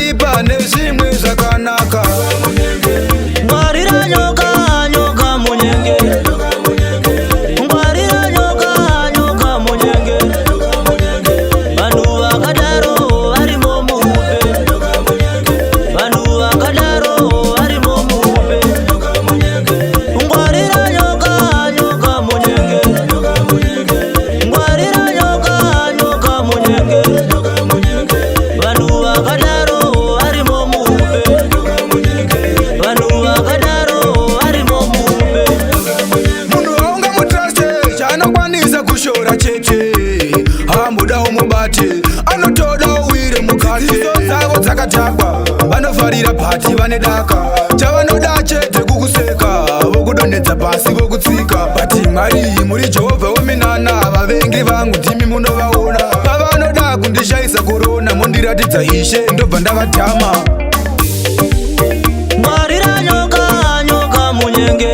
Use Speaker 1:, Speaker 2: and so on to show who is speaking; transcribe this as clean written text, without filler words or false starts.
Speaker 1: zvakaipa nezvimwe zvakanaka.
Speaker 2: Ngwarira nyoka, nyoka munyenge. Ngwarira nyoka, nyoka munyenge. Vanhu vakadaro varimo muhupenyu. Vanhu vakadaro varimo muhupenyu. Ngwarira nyoka, nyoka munyenge. Ngwarira nyoka, nyoka munyenge. Vanhu vakadaro varimo muhupenyu. Vanhu vakadaro varimo muhupenyu.
Speaker 1: Munhu haungamutraste chaanokwanisa kushora chete. Hamboda umubate anotoda uwire mukati. Ziso dzavo dzakatakwa vanofarira pati vane daka. Chavanoda chete kukuseka vokudonedza pasi vokutsika. Bati Mwari muri Jehovha weminana. Vavengi vangu ndimi munovaona. Pavanoda kundishayisa korona mondiratidza Ishe ndobva ndavatama.
Speaker 2: Ngwarira nyoka, nyoka munyenge.